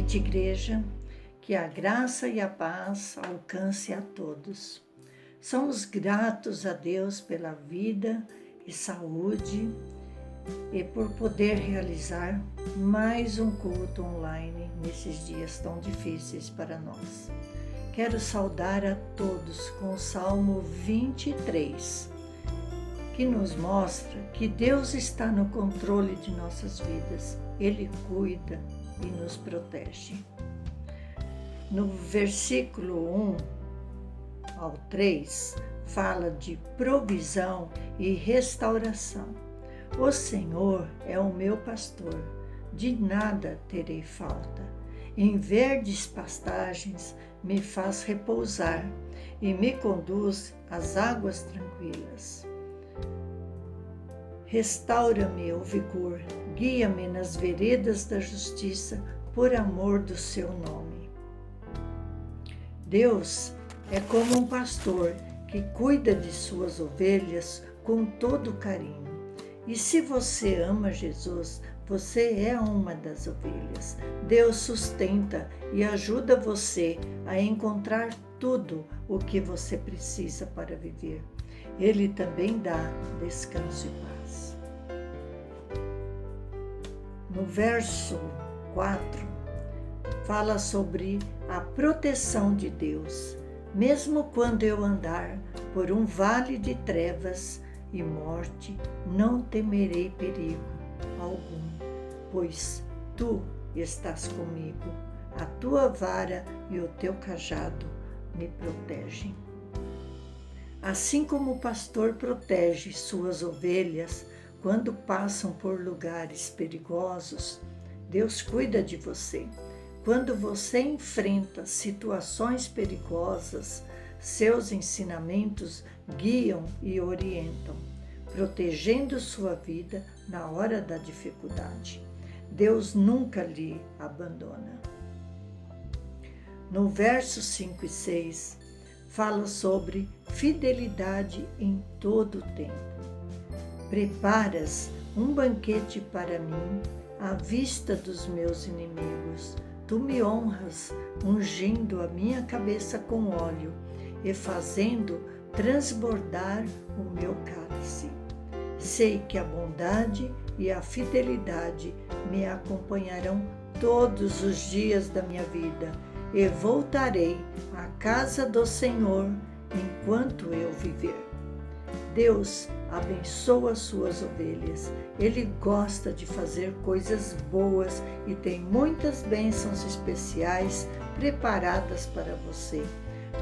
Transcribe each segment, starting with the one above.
noite, igreja. Que a graça e a paz alcance a todos. Somos gratos a Deus pela vida e saúde e por poder realizar mais um culto online nesses dias tão difíceis para nós. Quero saudar a todos com o Salmo 23, que nos mostra que Deus está no controle de nossas vidas. Ele cuida e nos protege. No versículo 1 ao 3, fala de provisão e restauração. O Senhor é o meu pastor, de nada terei falta. Em verdes pastagens me faz repousar e me conduz às águas tranquilas. Restaura-me o vigor, guia-me nas veredas da justiça, por amor do seu nome. Deus é como um pastor que cuida de suas ovelhas com todo carinho. E se você ama Jesus, você é uma das ovelhas. Deus sustenta e ajuda você a encontrar tudo o que você precisa para viver. Ele também dá descanso e paz. No verso 4, fala sobre a proteção de Deus. Mesmo quando eu andar por um vale de trevas e morte, não temerei perigo algum, pois tu estás comigo. A tua vara e o teu cajado me protegem. Assim como o pastor protege suas ovelhas quando passam por lugares perigosos, Deus cuida de você. Quando você enfrenta situações perigosas, seus ensinamentos guiam e orientam, protegendo sua vida na hora da dificuldade. Deus nunca lhe abandona. No verso 5 e 6, fala sobre fidelidade em todo o tempo. Preparas um banquete para mim à vista dos meus inimigos. Tu me honras, ungindo a minha cabeça com óleo e fazendo transbordar o meu cálice. Sei que a bondade e a fidelidade me acompanharão todos os dias da minha vida e voltarei à casa do Senhor enquanto eu viver. Deus abençoa suas ovelhas. Ele gosta de fazer coisas boas e tem muitas bênçãos especiais preparadas para você.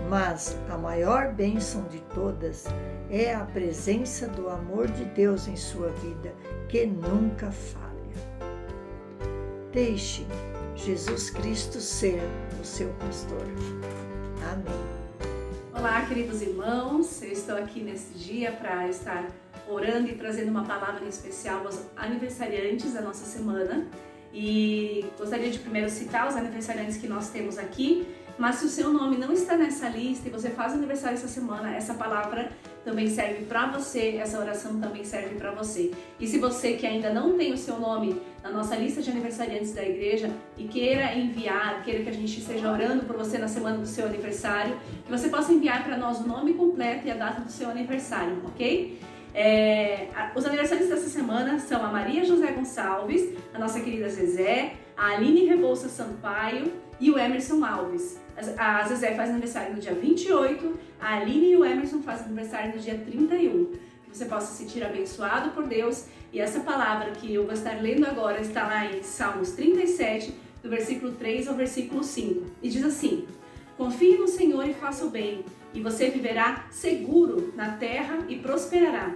Mas a maior bênção de todas é a presença do amor de Deus em sua vida, que nunca falha. Deixe Jesus Cristo ser o seu pastor. Amém. Olá, queridos irmãos, eu estou aqui nesse dia para estar orando e trazendo uma palavra em especial aos aniversariantes da nossa semana. E gostaria de primeiro citar os aniversariantes que nós temos aqui, mas se o seu nome não está nessa lista e você faz aniversário essa semana, essa palavra também serve para você, essa oração também serve para você. E se você que ainda não tem o seu nome na nossa lista de aniversariantes da igreja e queira enviar, queira que a gente esteja orando por você na semana do seu aniversário, que você possa enviar para nós o nome completo e a data do seu aniversário, ok? Os aniversariantes dessa semana são a Maria José Gonçalves, a nossa querida Zezé, a Aline Rebouça Sampaio e o Emerson Alves. A Zezé faz aniversário no dia 28, a Aline e o Emerson fazem aniversário no dia 31. Que você possa se sentir abençoado por Deus. E essa palavra que eu vou estar lendo agora está lá em Salmos 37, do versículo 3 ao versículo 5. E diz assim: confie no Senhor e faça o bem, e você viverá seguro na terra e prosperará.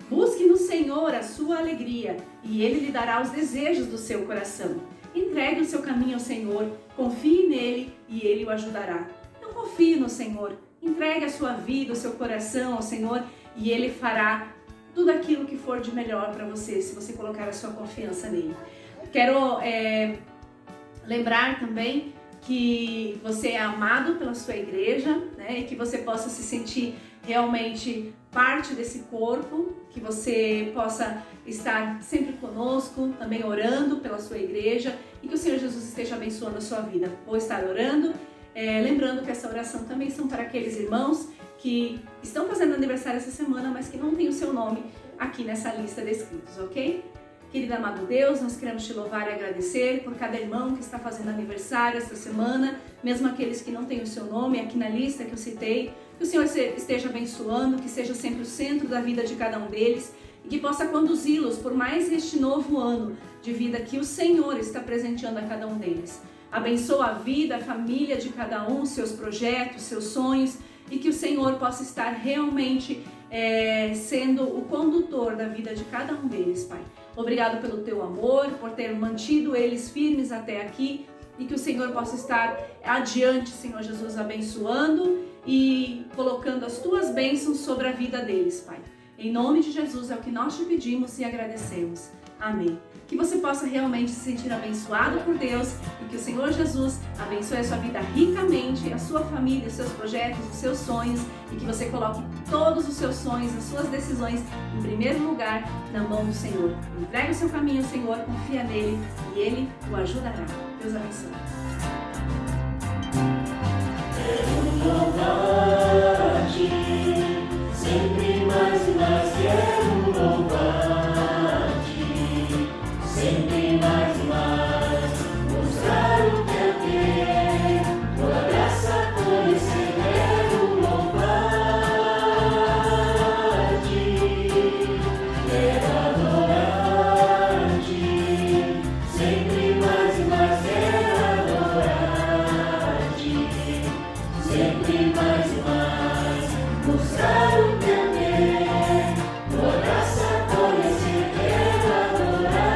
Busque no Senhor a sua alegria, e Ele lhe dará os desejos do seu coração. Entregue o seu caminho ao Senhor, confie nele e Ele o ajudará. Então confie no Senhor, entregue a sua vida, o seu coração ao Senhor e Ele fará tudo aquilo que for de melhor para você, se você colocar a sua confiança nele. Quero lembrar também que você é amado pela sua igreja, né, e que você possa se sentir realmente parte desse corpo, que você possa estar sempre conosco, também orando pela sua igreja e que o Senhor Jesus esteja abençoando a sua vida. Vou estar orando, lembrando que essa oração também são para aqueles irmãos que estão fazendo aniversário essa semana, mas que não tem o seu nome aqui nessa lista de inscritos, ok? Querido amado Deus, nós queremos te louvar e agradecer por cada irmão que está fazendo aniversário esta semana, mesmo aqueles que não têm o seu nome aqui na lista que eu citei, que o Senhor esteja abençoando, que seja sempre o centro da vida de cada um deles e que possa conduzi-los por mais este novo ano de vida que o Senhor está presenteando a cada um deles. Abençoa a vida, a família de cada um, seus projetos, seus sonhos, e que o Senhor possa estar realmente sendo o condutor da vida de cada um deles, Pai. Obrigado pelo teu amor, por ter mantido eles firmes até aqui, e que o Senhor possa estar adiante, Senhor Jesus, abençoando e colocando as tuas bênçãos sobre a vida deles, Pai. Em nome de Jesus é o que nós te pedimos e agradecemos. Amém. Que você possa realmente se sentir abençoado por Deus e que o Senhor Jesus abençoe a sua vida ricamente, a sua família, os seus projetos, os seus sonhos, e que você coloque todos os seus sonhos, as suas decisões em primeiro lugar na mão do Senhor. Entregue o seu caminho ao Senhor, confia nele e ele o ajudará. Deus abençoe. Quero louvar-te, sempre mais e mais quero louvar-te. Sempre mais e mais, mostrar o que é ter, tua graça conhecer, quero louvar-te, quero adorar-te, sempre mais e mais quero adorar-te, sempre mais e mais, mostrar o que é ter, tua graça conhecer, quero adorar.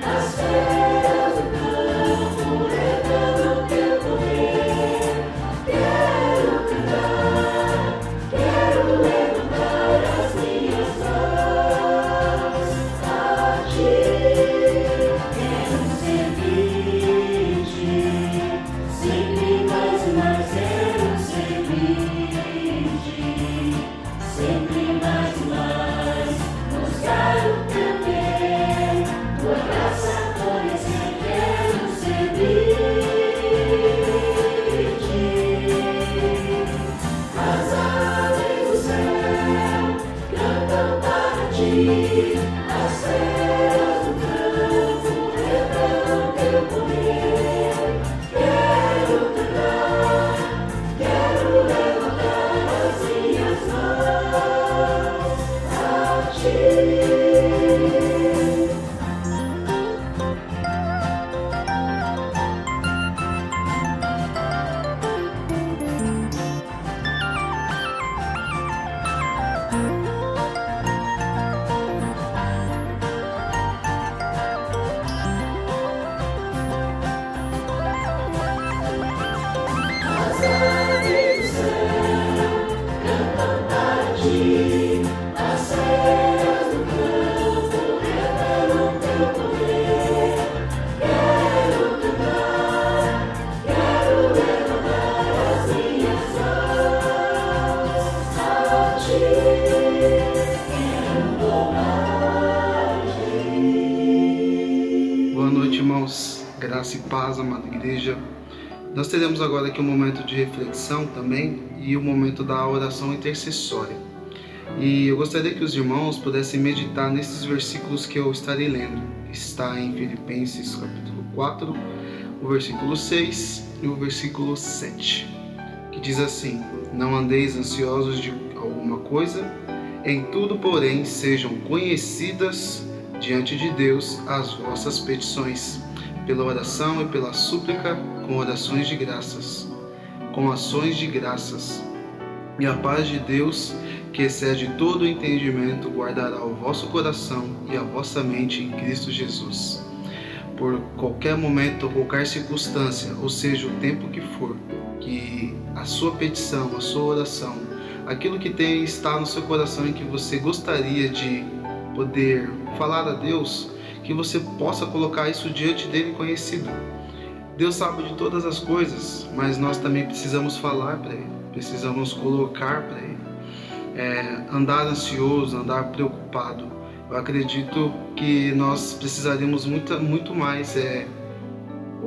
As feras do campo revelam teu poder. Quero cantar, quero levantar as minhas mãos a ti. Quero servir-te, sempre mais e mais quero servir-te, sempre mais e mais mostrar o teu querer. Tua graça conhecer, quero servir-te. As aves do céu cantam para ti, as feras do campo revelam teu poder. Quero cantar, quero levantar as minhas mãos a ti. Boa noite, irmãos. Graça e paz, amada igreja. Nós teremos agora aqui um momento de reflexão também e o momento da oração intercessória. E eu gostaria que os irmãos pudessem meditar nesses versículos que eu estarei lendo. Está em Filipenses capítulo 4, o versículo 6 e o versículo 7, que diz assim: não andeis ansiosos de alguma coisa, em tudo, porém, sejam conhecidas diante de Deus as vossas petições, pela oração e pela súplica, com orações de graças, com ações de graças. E a paz de Deus, que excede todo o entendimento, guardará o vosso coração e a vossa mente em Cristo Jesus. Por qualquer momento ou qualquer circunstância, ou seja, o tempo que for, que a sua petição, a sua oração, aquilo que está no seu coração e que você gostaria de poder falar a Deus, que você possa colocar isso diante dele conhecido. Deus sabe de todas as coisas, mas nós também precisamos falar para ele, precisamos colocar para ele. Andar ansioso, andar preocupado. Eu acredito que nós precisaríamos muito mais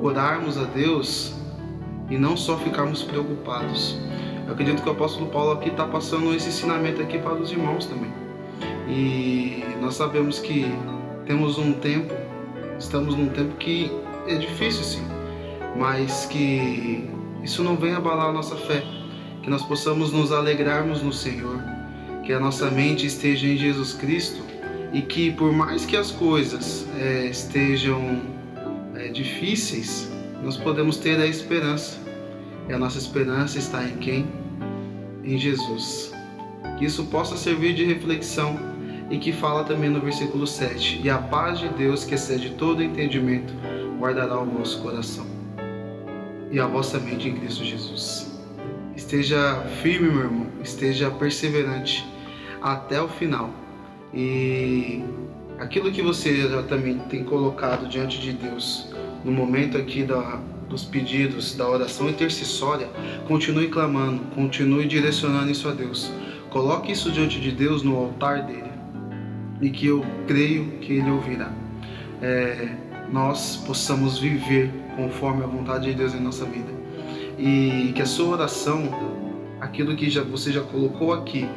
orarmos a Deus e não só ficarmos preocupados. Eu acredito que o apóstolo Paulo aqui está passando esse ensinamento aqui para os irmãos também. E nós sabemos que estamos num tempo que é difícil sim, mas que isso não venha abalar a nossa fé, que nós possamos nos alegrarmos no Senhor, que a nossa mente esteja em Jesus Cristo e que por mais que as coisas estejam difíceis, nós podemos ter a esperança. E a nossa esperança está em quem? Em Jesus. Que isso possa servir de reflexão e que fala também no versículo 7. E a paz de Deus, que excede todo entendimento, guardará o vosso coração e a vossa mente em Cristo Jesus. Esteja firme, meu irmão, esteja perseverante até o final. E aquilo que você já também tem colocado diante de Deus no momento aqui dos pedidos, da oração intercessória, continue clamando, continue direcionando isso a Deus. Coloque isso diante de Deus no altar dele e que eu creio que ele ouvirá. Nós possamos viver conforme a vontade de Deus em nossa vida e que a sua oração, aquilo que você já colocou aqui,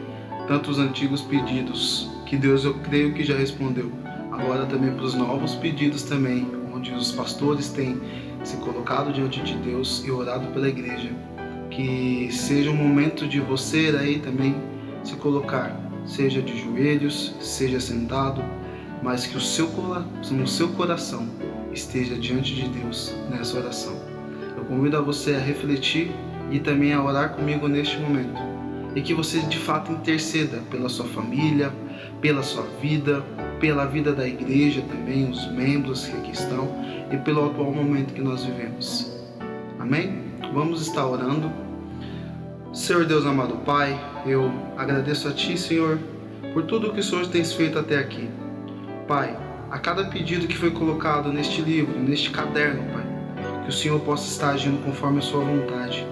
tanto os antigos pedidos que Deus, eu creio que já respondeu, agora também para os novos pedidos também, onde os pastores têm se colocado diante de Deus e orado pela igreja, que seja um momento de você aí também se colocar, seja de joelhos, seja sentado, mas que no seu coração esteja diante de Deus nessa oração. Eu convido a você a refletir e também a orar comigo neste momento, e que você de fato interceda pela sua família, pela sua vida, pela vida da igreja também, os membros que aqui estão, e pelo atual momento que nós vivemos. Amém? Vamos estar orando. Senhor Deus amado Pai, eu agradeço a Ti, Senhor, por tudo que o Senhor tem feito até aqui. Pai, a cada pedido que foi colocado neste livro, neste caderno, Pai, que o Senhor possa estar agindo conforme a Sua vontade.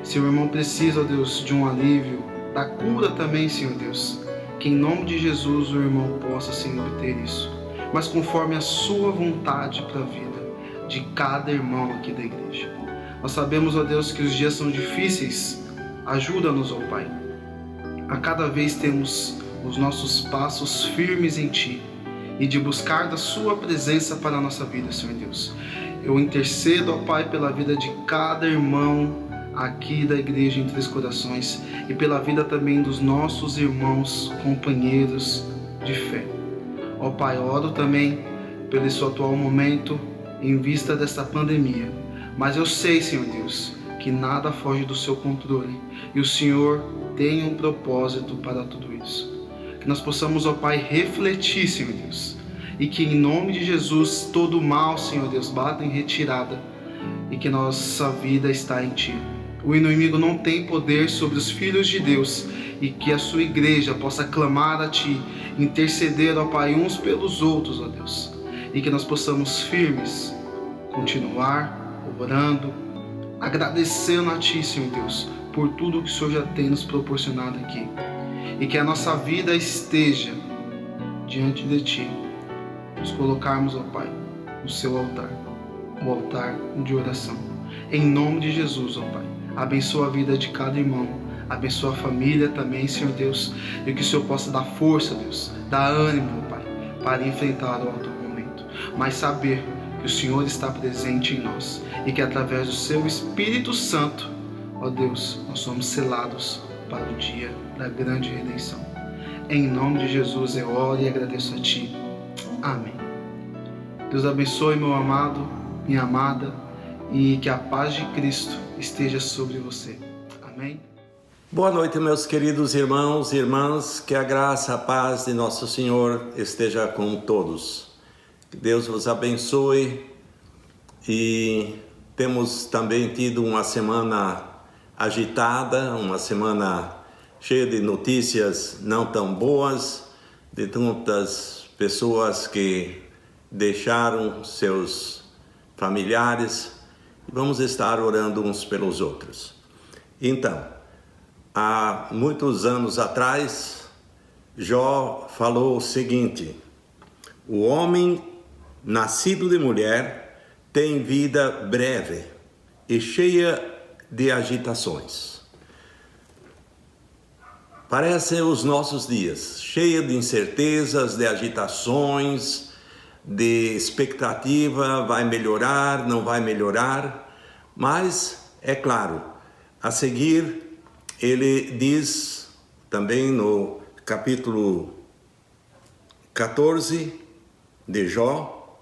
Se o irmão precisa, ó Deus, de um alívio, da cura também, Senhor Deus, que em nome de Jesus o irmão possa, Senhor, ter isso, mas conforme a Sua vontade para a vida de cada irmão aqui da igreja. Nós sabemos, ó Deus, que os dias são difíceis. Ajuda-nos, ó Pai, a cada vez termos os nossos passos firmes em Ti e de buscar da Sua presença para a nossa vida, Senhor Deus. Eu intercedo, ó Pai, pela vida de cada irmão aqui da igreja em Três Corações e pela vida também dos nossos irmãos, companheiros de fé. Ó Pai, oro também pelo esse atual momento em vista desta pandemia, mas eu sei, Senhor Deus, que nada foge do Seu controle e o Senhor tem um propósito para tudo isso. Que nós possamos, ó Pai, refletir, Senhor Deus, e que em nome de Jesus todo mal, Senhor Deus, bata em retirada e que nossa vida está em Ti. O inimigo não tem poder sobre os filhos de Deus e que a Sua igreja possa clamar a Ti, interceder, ó Pai, uns pelos outros, ó Deus, e que nós possamos firmes continuar orando, agradecendo a Ti, Senhor Deus, por tudo que o Senhor já tem nos proporcionado aqui, e que a nossa vida esteja diante de Ti, nos colocarmos, ó Pai, no Seu altar, o altar de oração, em nome de Jesus, ó Pai. Abençoa a vida de cada irmão, abençoa a família também, Senhor Deus, e que o Senhor possa dar força, Deus, dar ânimo, Pai, para enfrentar o atual momento, mas saber que o Senhor está presente em nós e que através do Seu Espírito Santo, ó Deus, nós somos selados para o dia da grande redenção. Em nome de Jesus eu oro e agradeço a Ti. Amém. Deus abençoe, meu amado, minha amada, e que a paz de Cristo esteja sobre você. Amém? Boa noite, meus queridos irmãos e irmãs, que a graça, a paz de nosso Senhor esteja com todos. Que Deus vos abençoe e temos também tido uma semana agitada, uma semana cheia de notícias não tão boas, de tantas pessoas que deixaram seus familiares, e vamos estar orando uns pelos outros. Então, há muitos anos atrás, Jó falou o seguinte: o homem nascido de mulher tem vida breve e cheia de agitações. Parecem os nossos dias, cheia de incertezas, de agitações, de expectativa, vai melhorar, não vai melhorar, mas é claro, a seguir ele diz também no capítulo 14 de Jó,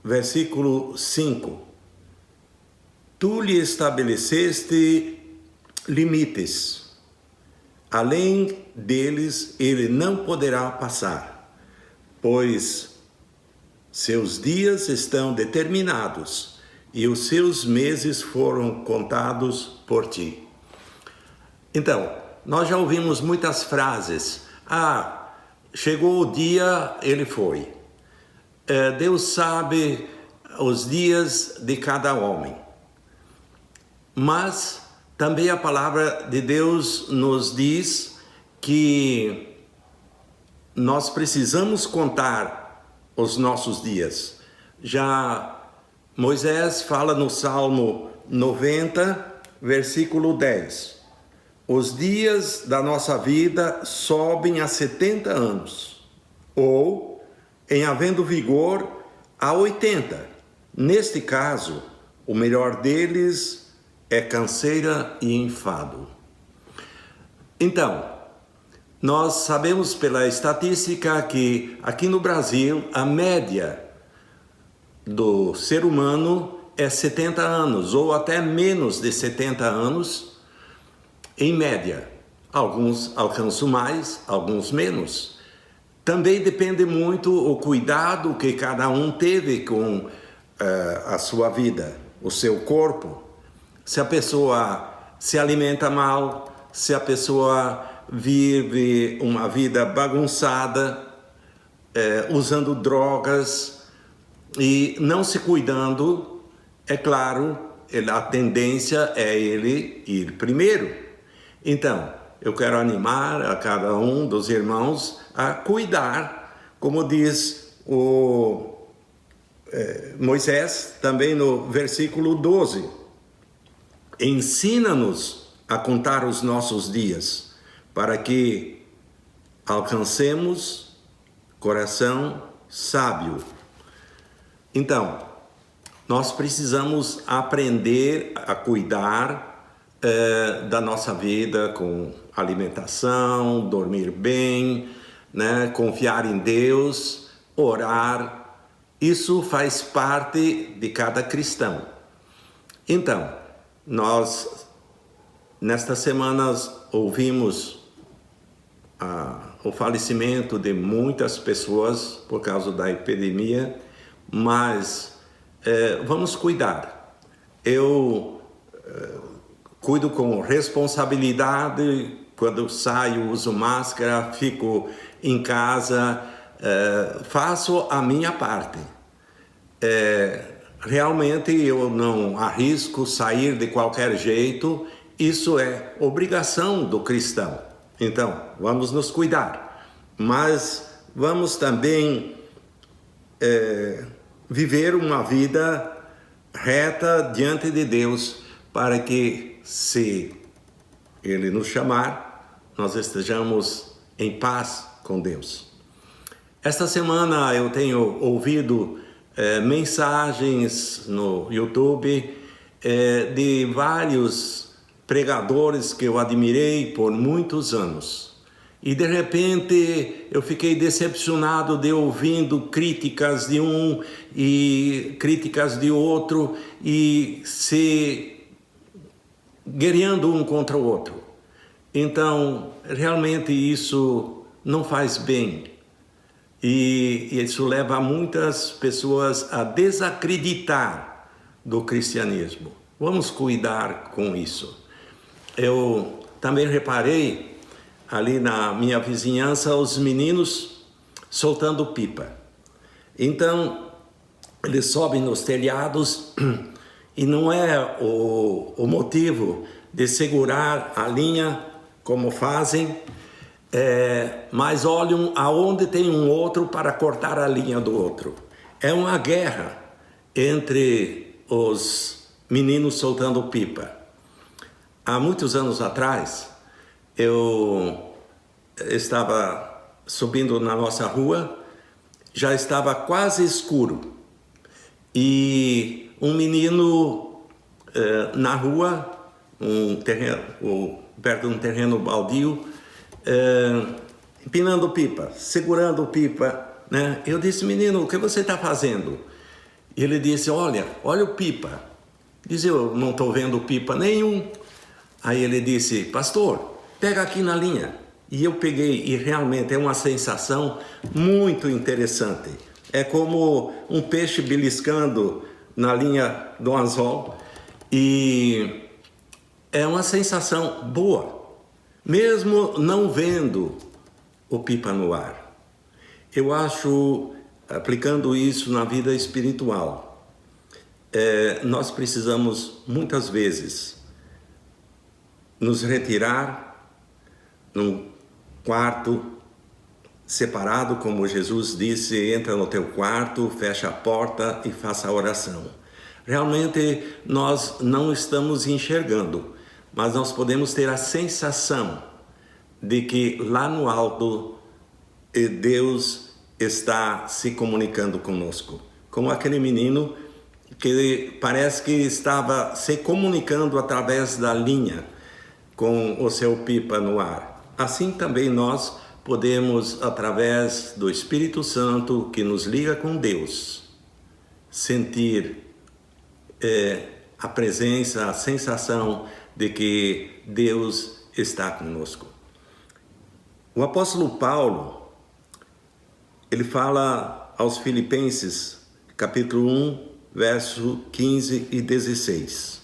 versículo 5: tu lhe estabeleceste limites, além deles ele não poderá passar, pois seus dias estão determinados e os seus meses foram contados por ti. Então, nós já ouvimos muitas frases: chegou o dia, ele foi. Deus sabe os dias de cada homem. Mas também a palavra de Deus nos diz que nós precisamos contar os nossos dias. Já Moisés fala no Salmo 90, versículo 10. Os dias da nossa vida sobem a 70 anos, ou, em havendo vigor, a 80. Neste caso, o melhor deles é canseira e enfado. Então, nós sabemos pela estatística que aqui no Brasil a média do ser humano é 70 anos, ou até menos de 70 anos, em média. Alguns alcançam mais, alguns menos. Também depende muito o cuidado que cada um teve com a sua vida, o seu corpo. Se a pessoa se alimenta mal, se a pessoa vive uma vida bagunçada, usando drogas e não se cuidando, é claro, a tendência é ele ir primeiro. Então, eu quero animar a cada um dos irmãos a cuidar, como diz o Moisés, também no versículo 12. Ensina-nos a contar os nossos dias, para que alcancemos coração sábio. Então, nós precisamos aprender a cuidar da nossa vida com alimentação, dormir bem, né? Confiar em Deus, orar. Isso faz parte de cada cristão. Então, nós, nestas semanas, ouvimos o falecimento de muitas pessoas por causa da epidemia, mas vamos cuidar. Eu cuido com responsabilidade, quando saio uso máscara, fico em casa, faço a minha parte. Realmente eu não arrisco sair de qualquer jeito, isso é obrigação do cristão. Então, vamos nos cuidar, mas vamos também viver uma vida reta diante de Deus, para que, se Ele nos chamar, nós estejamos em paz com Deus. Esta semana eu tenho ouvido mensagens no YouTube de vários pregadores que eu admirei por muitos anos. E de repente eu fiquei decepcionado de ouvindo críticas de um e críticas de outro e se guerreando um contra o outro. Então, realmente isso não faz bem. E isso leva muitas pessoas a desacreditar do cristianismo. Vamos cuidar com isso. Eu também reparei ali na minha vizinhança, os meninos soltando pipa. Então, eles sobem nos telhados e não é o motivo de segurar a linha como fazem, mas olham aonde tem um outro para cortar a linha do outro. É uma guerra entre os meninos soltando pipa. Há muitos anos atrás, eu estava subindo na nossa rua, já estava quase escuro, e um menino na rua, perto de um terreno baldio, empinando pipa, segurando pipa, né? Eu disse: menino, o que você está fazendo? E ele disse: olha o pipa. Diz: eu não estou vendo pipa nenhum. Aí ele disse: pastor, pega aqui na linha. E eu peguei, e realmente é uma sensação muito interessante. É como um peixe beliscando na linha do anzol, e é uma sensação boa, mesmo não vendo o pipa no ar. Eu acho, aplicando isso na vida espiritual, nós precisamos muitas vezes nos retirar num quarto separado, como Jesus disse: entra no teu quarto, fecha a porta e faça a oração. Realmente nós não estamos enxergando, mas nós podemos ter a sensação de que lá no alto Deus está se comunicando conosco, como aquele menino que parece que estava se comunicando através da linha com o seu pipa no ar. Assim também nós podemos, através do Espírito Santo que nos liga com Deus, sentir a presença, a sensação de que Deus está conosco. O apóstolo Paulo, ele fala aos Filipenses, capítulo 1, verso 15 e 16.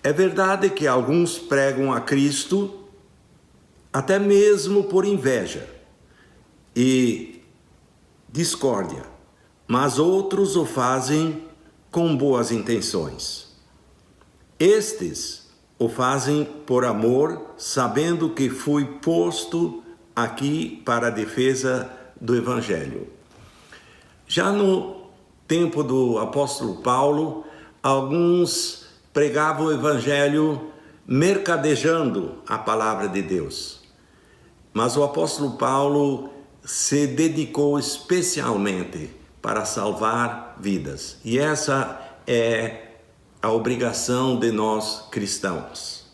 É verdade que alguns pregam a Cristo até mesmo por inveja e discórdia, mas outros o fazem com boas intenções. Estes o fazem por amor, sabendo que fui posto aqui para a defesa do Evangelho. Já no tempo do apóstolo Paulo, alguns pregavam o Evangelho mercadejando a palavra de Deus. Mas o apóstolo Paulo se dedicou especialmente para salvar vidas. E essa é a obrigação de nós cristãos.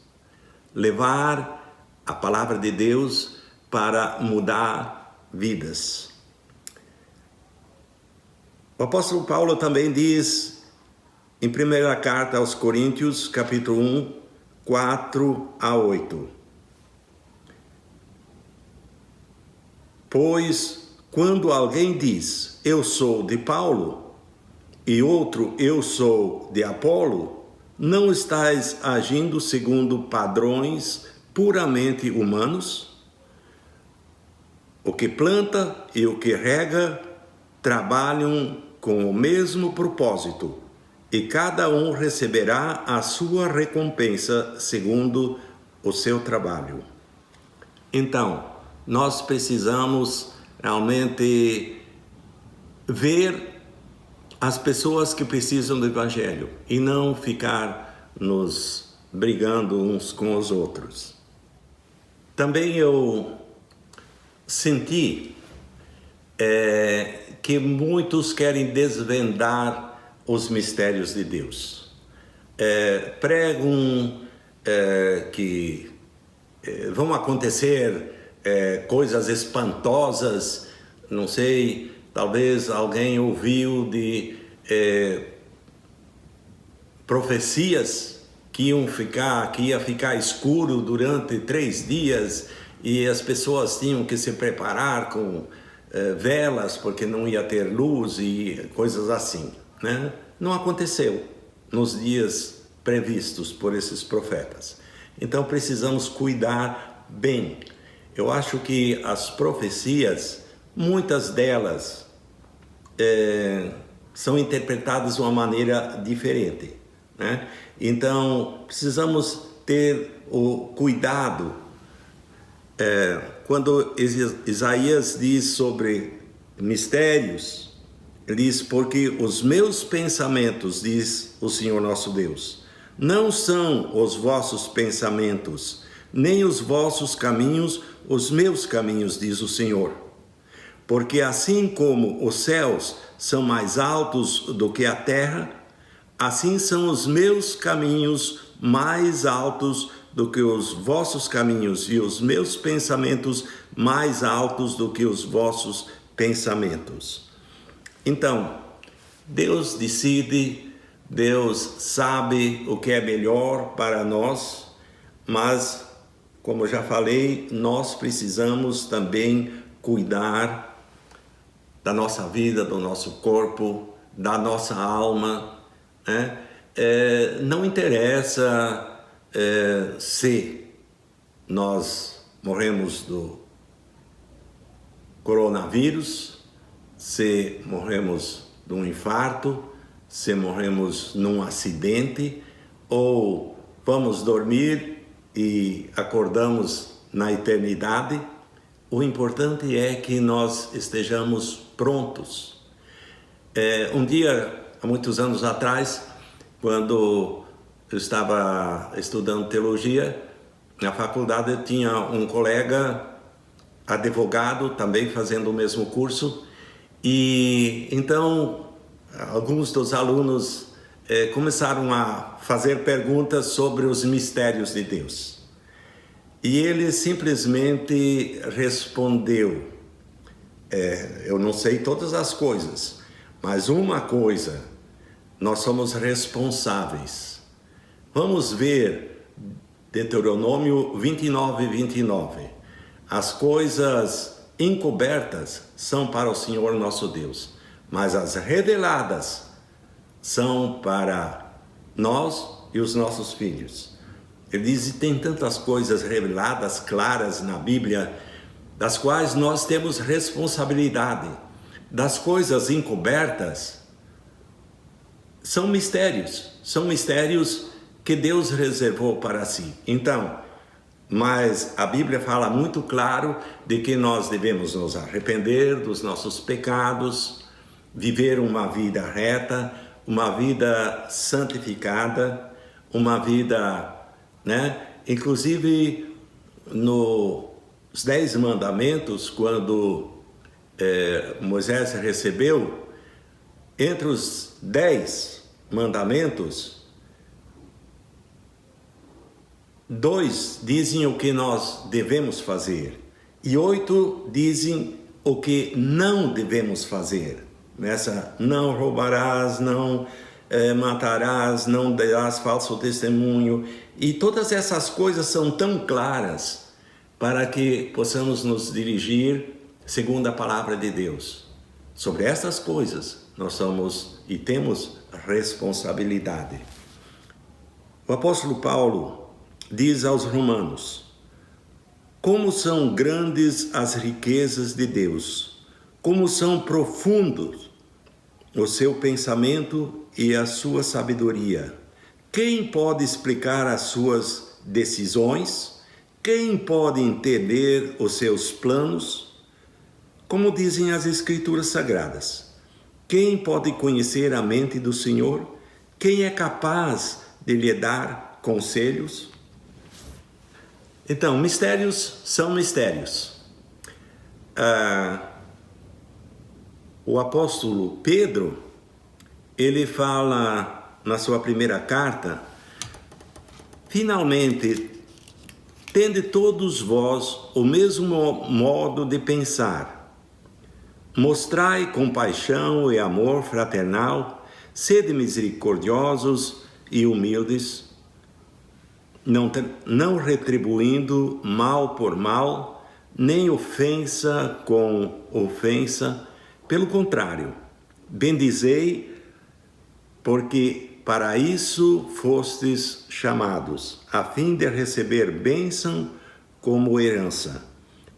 Levar a palavra de Deus para mudar vidas. O apóstolo Paulo também diz em 1ª carta aos Coríntios, capítulo 1, 4 a 8. Pois, quando alguém diz, eu sou de Paulo, e outro, eu sou de Apolo, não estais agindo segundo padrões puramente humanos? O que planta e o que rega trabalham com o mesmo propósito, e cada um receberá a sua recompensa segundo o seu trabalho. Então, nós precisamos realmente ver as pessoas que precisam do Evangelho e não ficar nos brigando uns com os outros. Também eu senti que muitos querem desvendar os mistérios de Deus. Pregam que vão acontecer coisas espantosas, não sei, talvez alguém ouviu de profecias que ia ficar escuro durante 3 dias e as pessoas tinham que se preparar com velas porque não ia ter luz e coisas assim, né? Não aconteceu nos dias previstos por esses profetas. Então precisamos cuidar bem. Eu acho que as profecias muitas delas são interpretadas de uma maneira diferente, né? Então, precisamos ter o cuidado. Quando Isaías diz sobre mistérios, ele diz: porque os meus pensamentos, diz o Senhor nosso Deus, não são os vossos pensamentos, nem os vossos caminhos, os meus caminhos, diz o Senhor. Porque assim como os céus são mais altos do que a terra, assim são os meus caminhos mais altos do que os vossos caminhos, e os meus pensamentos mais altos do que os vossos pensamentos. Então, Deus decide, Deus sabe o que é melhor para nós, mas, como já falei, nós precisamos também cuidar da nossa vida, do nosso corpo, da nossa alma, né? Não interessa se nós morremos do coronavírus, se morremos de um infarto, se morremos num acidente, ou vamos dormir e acordamos na eternidade. O importante é que nós estejamos prontos. Um dia, há muitos anos atrás, quando eu estava estudando teologia, na faculdade eu tinha um colega advogado, também fazendo o mesmo curso, e então alguns dos alunos começaram a fazer perguntas sobre os mistérios de Deus. E ele simplesmente respondeu: eu não sei todas as coisas, mas uma coisa, nós somos responsáveis. Vamos ver Deuteronômio 29:29. As coisas encobertas são para o Senhor nosso Deus, mas as reveladas são para nós e os nossos filhos. Ele diz: tem tantas coisas reveladas, claras na Bíblia, das quais nós temos responsabilidade. Das coisas encobertas são mistérios que Deus reservou para si. Então, mas a Bíblia fala muito claro de que nós devemos nos arrepender dos nossos pecados, viver uma vida reta, uma vida santificada, uma vida, né? Inclusive nos 10 mandamentos, quando Moisés recebeu, entre os 10 mandamentos, 2 dizem o que nós devemos fazer e 8 dizem o que não devemos fazer. Não roubarás, não matarás, não darás falso testemunho, e todas essas coisas são tão claras para que possamos nos dirigir segundo a palavra de Deus. Sobre essas coisas nós somos e temos responsabilidade. O apóstolo Paulo diz aos romanos: como são grandes as riquezas de Deus, como são profundos o seu pensamento e a sua sabedoria. Quem pode explicar as suas decisões? Quem pode entender os seus planos? Como dizem as Escrituras Sagradas: quem pode conhecer a mente do Senhor? Quem é capaz de lhe dar conselhos? Então, mistérios são mistérios. O apóstolo Pedro, ele fala na sua primeira carta: finalmente, tende todos vós o mesmo modo de pensar. Mostrai compaixão e amor fraternal, sede misericordiosos e humildes, não retribuindo mal por mal, nem ofensa com ofensa. Pelo contrário, bendizei, porque para isso fostes chamados, a fim de receber bênção como herança.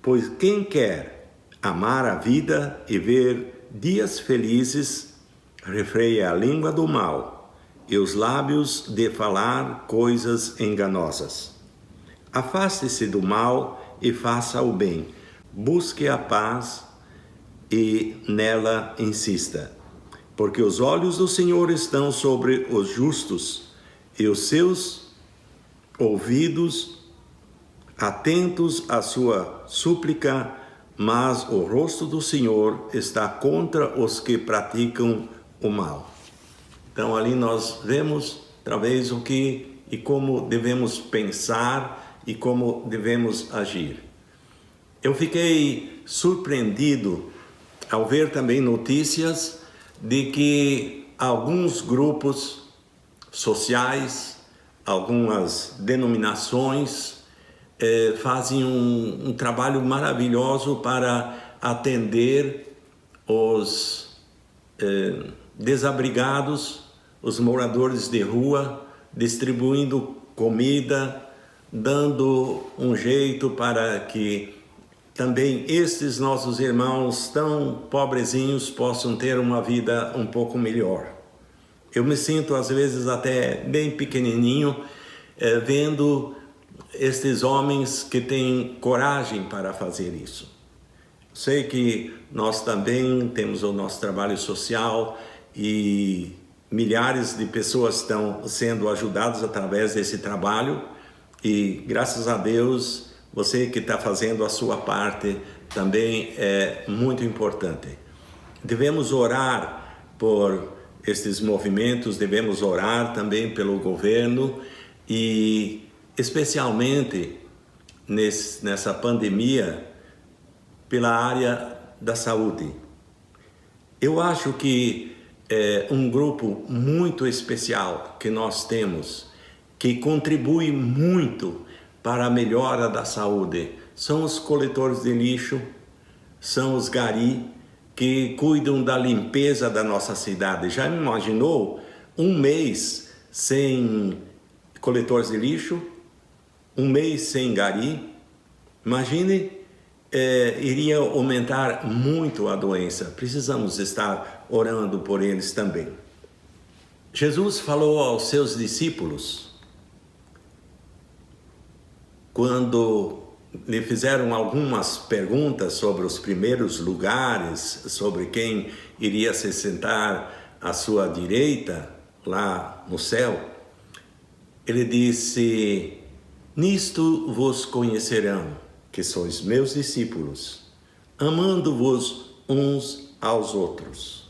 Pois quem quer amar a vida e ver dias felizes, refreia a língua do mal e os lábios de falar coisas enganosas. Afaste-se do mal e faça o bem. Busque a paz e nela insista. Porque os olhos do Senhor estão sobre os justos e os seus ouvidos atentos à sua súplica, mas o rosto do Senhor está contra os que praticam o mal. Então ali nós vemos, talvez, o que e como devemos pensar e como devemos agir. Eu fiquei surpreendido ao ver também notícias de que alguns grupos sociais, algumas denominações fazem um trabalho maravilhoso para atender os desabrigados, os moradores de rua, distribuindo comida, dando um jeito para que também estes nossos irmãos tão pobrezinhos possam ter uma vida um pouco melhor. Eu me sinto às vezes até bem pequenininho vendo estes homens que têm coragem para fazer isso. Sei que nós também temos o nosso trabalho social e milhares de pessoas estão sendo ajudadas através desse trabalho e graças a Deus você que está fazendo a sua parte também é muito importante. Devemos orar por estes movimentos, devemos orar também pelo governo e especialmente nessa pandemia pela área da saúde. Eu acho que um grupo muito especial que nós temos, que contribui muito para a melhora da saúde, são os coletores de lixo, são os gari, que cuidam da limpeza da nossa cidade. Já imaginou um mês sem coletores de lixo? Um mês sem gari? Imagine, iria aumentar muito a doença. Precisamos estar orando por eles também. Jesus falou aos seus discípulos, quando lhe fizeram algumas perguntas sobre os primeiros lugares, sobre quem iria se sentar à sua direita, lá no céu, ele disse: nisto vos conhecerão, que sois meus discípulos, amando-vos uns aos outros.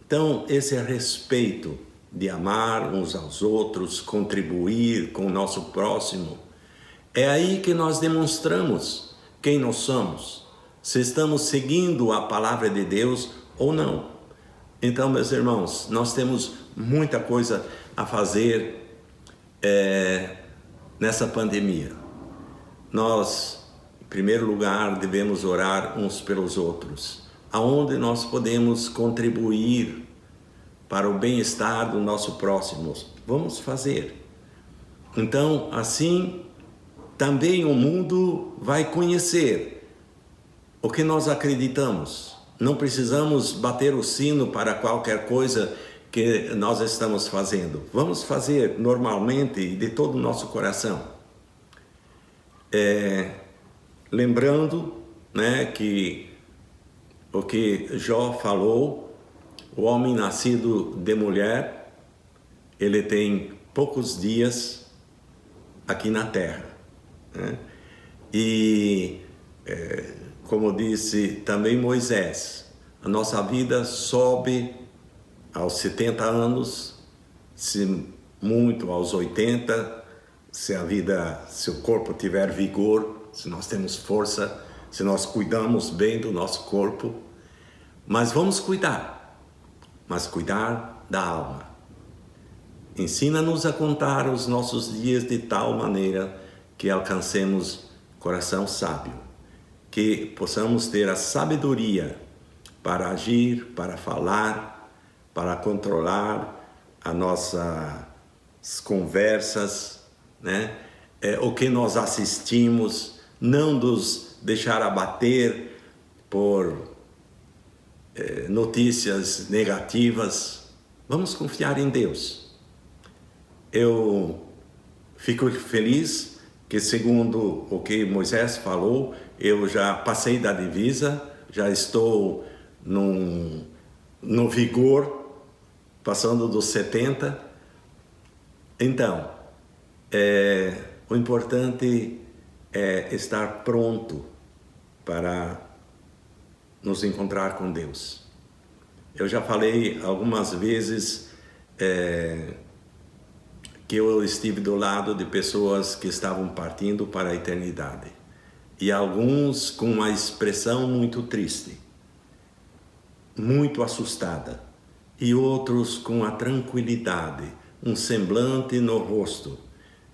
Então, esse respeito de amar uns aos outros, contribuir com o nosso próximo, é aí que nós demonstramos quem nós somos, se estamos seguindo a palavra de Deus ou não. Então, meus irmãos, nós temos muita coisa a fazer nessa pandemia. Nós, em primeiro lugar, devemos orar uns pelos outros, aonde nós podemos contribuir para o bem-estar do nosso próximo. Vamos fazer. Então, assim, também o mundo vai conhecer o que nós acreditamos. Não precisamos bater o sino para qualquer coisa que nós estamos fazendo. Vamos fazer normalmente e de todo o nosso coração. Lembrando, que o que Jó falou, o homem nascido de mulher, ele tem poucos dias aqui na terra. E como disse também Moisés, a nossa vida sobe aos 70 anos, se muito aos 80, se o corpo tiver vigor, se nós temos força, se nós cuidamos bem do nosso corpo. Mas vamos cuidar, mas cuidar da alma. Ensina-nos a contar os nossos dias de tal maneira que alcancemos coração sábio, que possamos ter a sabedoria para agir, para falar, para controlar as nossas conversas, o que nós assistimos, não nos deixar abater por notícias negativas. Vamos confiar em Deus. Eu fico feliz que, segundo o que Moisés falou, eu já passei da divisa, já estou no vigor, passando dos 70. Então, o importante é estar pronto para nos encontrar com Deus. Eu já falei algumas vezes que eu estive do lado de pessoas que estavam partindo para a eternidade. E alguns com uma expressão muito triste, muito assustada. E outros com a tranquilidade, um semblante no rosto.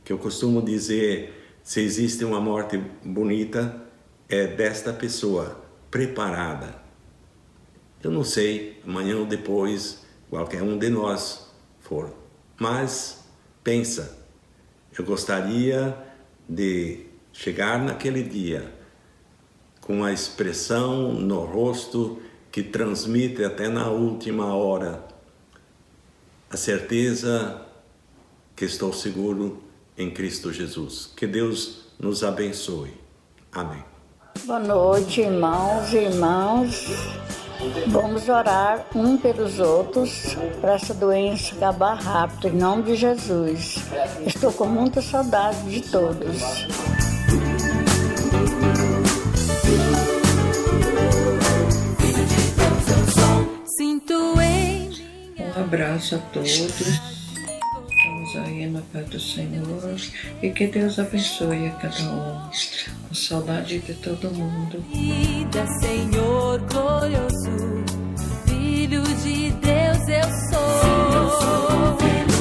Que eu costumo dizer, se existe uma morte bonita, é desta pessoa, preparada. Eu não sei, amanhã ou depois, qualquer um de nós for. Mas pensa, eu gostaria de chegar naquele dia com a expressão no rosto que transmite até na última hora a certeza que estou seguro em Cristo Jesus. Que Deus nos abençoe. Amém. Boa noite, irmãos e irmãs. Vamos orar um pelos outros para essa doença acabar rápido, em nome de Jesus. Estou com muita saudade de todos. Um abraço a todos. Estamos aí na paz do Senhor. E que Deus abençoe a cada um. Com saudade de todo mundo. Vida, Senhor glorioso, Filho de Deus eu sou.